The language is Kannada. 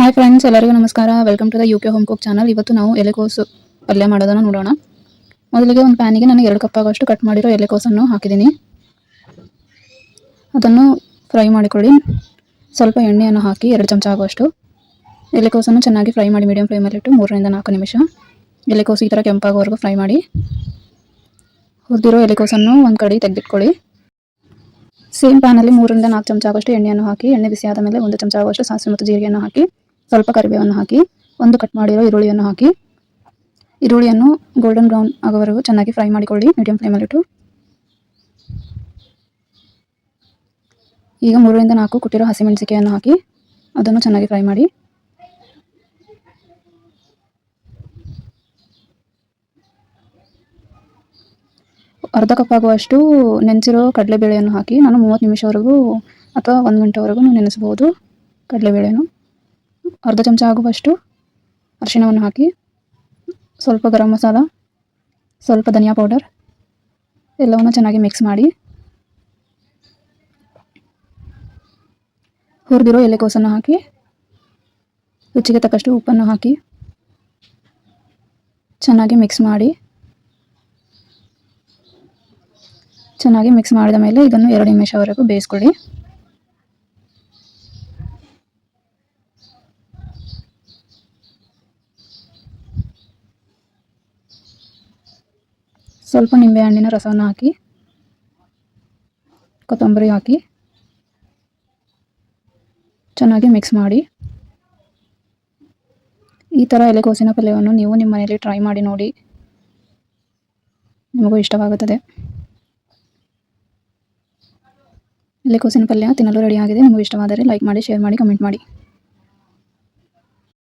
ಹಾಯ್ ಫ್ರೆಂಡ್ಸ್, ಎಲ್ಲರಿಗೂ ನಮಸ್ಕಾರ. Welcome to the UK home cook channel. ಇವತ್ತು ನಾವು ಎಲೆಕೋಸು ಪಲ್ಯ ಮಾಡೋದನ್ನು ನೋಡೋಣ. ಮೊದಲಿಗೆ ಒಂದು ಪ್ಯಾನಿಗೆ ನಾನು 2 ಕಪ್ ಆಗೋಷ್ಟು ಕಟ್ ಮಾಡಿರೋ ಎಲೆಕೋಸನ್ನು ಹಾಕಿದ್ದೀನಿ. ಅದನ್ನು ಫ್ರೈ ಮಾಡಿಕೊಳ್ಳಿ. ಸ್ವಲ್ಪ ಎಣ್ಣೆಯನ್ನು ಹಾಕಿ 2 ಚಮಚ ಆಗುವಷ್ಟು ಎಲೆಕೋಸನ್ನು ಚೆನ್ನಾಗಿ ಫ್ರೈ ಮಾಡಿ ಮೀಡಿಯಂ ಫ್ಲೇಮಲ್ಲಿಟ್ಟು 3 ರಿಂದ 4 ನಿಮಿಷ ಎಲೆಕೋಸು ಈ ಥರ ಕೆಂಪಾಗೋವರೆಗೂ ಫ್ರೈ ಮಾಡಿ. ಹುರಿದಿರೋ ಎಲೆಕೋಸನ್ನು ಒಂದು ಕಡೆ ತೆಗೆದಿಟ್ಕೊಳ್ಳಿ. ಸೇಮ್ ಪ್ಯಾನಲ್ಲಿ 3 ರಿಂದ 4 ಚಮಚ ಆಗೋಷ್ಟು ಎಣ್ಣೆಯನ್ನು ಹಾಕಿ, ಎಣ್ಣೆ ಬಿಸಿಯಾದ ಮೇಲೆ 1 ಚಮಚ ಆಗುವಷ್ಟು ಸಾಸಿವೆ ಮತ್ತು ಜೀರಿಗೆಯನ್ನು ಹಾಕಿ, ಸ್ವಲ್ಪ ಕರಿಬೇವನ್ನು ಹಾಕಿ, ಒಂದು ಕಟ್ ಮಾಡಿರೋ ಈರುಳ್ಳಿಯನ್ನು ಹಾಕಿ, ಈರುಳ್ಳಿಯನ್ನು ಗೋಲ್ಡನ್ ಬ್ರೌನ್ ಆಗೋವರೆಗೂ ಚೆನ್ನಾಗಿ ಫ್ರೈ ಮಾಡಿಕೊಳ್ಳಿ ಮೀಡಿಯಂ ಫ್ಲೇಮಲ್ಲಿಟ್ಟು. ಈಗ 3 ರಿಂದ 4 ಕುಟ್ಟಿರೋ ಹಸಿಮೆಣಸಿಕೆಯನ್ನು ಹಾಕಿ ಅದನ್ನು ಚೆನ್ನಾಗಿ ಫ್ರೈ ಮಾಡಿ. ಅರ್ಧ ಕಪ್ ಆಗುವಷ್ಟು ನೆನೆಸಿರೋ ಕಡಲೆಬೇಳೆಯನ್ನು ಹಾಕಿ, ನಾನು 30 ನಿಮಿಷವರೆಗೂ ಅಥವಾ 1 ಗಂಟೆವರೆಗೂ ನೆನೆಸಬಹುದು ಕಡಲೆಬೇಳೆಯನ್ನು. ಅರ್ಧ ಚಮಚ ಆಗುವಷ್ಟು ಅರಿಶಿಣವನ್ನು ಹಾಕಿ, ಸ್ವಲ್ಪ ಗರಂ ಮಸಾಲ, ಸ್ವಲ್ಪ ಧನಿಯಾ ಪೌಡರ್ ಎಲ್ಲವನ್ನು ಚೆನ್ನಾಗಿ ಮಿಕ್ಸ್ ಮಾಡಿ. ಹುರಿದಿರೋ ಎಲೆಕೋಸನ್ನು ಹಾಕಿ, ರುಚಿಗೆ ತಕ್ಕಷ್ಟು ಉಪ್ಪನ್ನು ಹಾಕಿ ಚೆನ್ನಾಗಿ ಮಿಕ್ಸ್ ಮಾಡಿ. ಚೆನ್ನಾಗಿ ಮಿಕ್ಸ್ ಮಾಡಿದ ಮೇಲೆ ಇದನ್ನು 2 ನಿಮಿಷವರೆಗೂ ಬೇಯಿಸ್ಕೊಳ್ಳಿ. ಸ್ವಲ್ಪ ನಿಂಬೆಹಣ್ಣಿನ ರಸವನ್ನು ಹಾಕಿ, ಕೊತ್ತಂಬರಿ ಹಾಕಿ ಚೆನ್ನಾಗಿ ಮಿಕ್ಸ್ ಮಾಡಿ. ಈ ಥರ ಎಲೆಕೋಸಿನ ಪಲ್ಯವನ್ನು ನೀವು ನಿಮ್ಮ ಮನೆಯಲ್ಲಿ ಟ್ರೈ ಮಾಡಿ ನೋಡಿ, ನಿಮಗೂ ಇಷ್ಟವಾಗುತ್ತದೆ. ಎಲೆಕೋಸಿನ ಪಲ್ಯ ತಿನ್ನಲು ರೆಡಿಯಾಗಿದೆ. ನಿಮಗೂ ಇಷ್ಟವಾದರೆ ಲೈಕ್ ಮಾಡಿ, ಶೇರ್ ಮಾಡಿ, ಕಮೆಂಟ್ ಮಾಡಿ.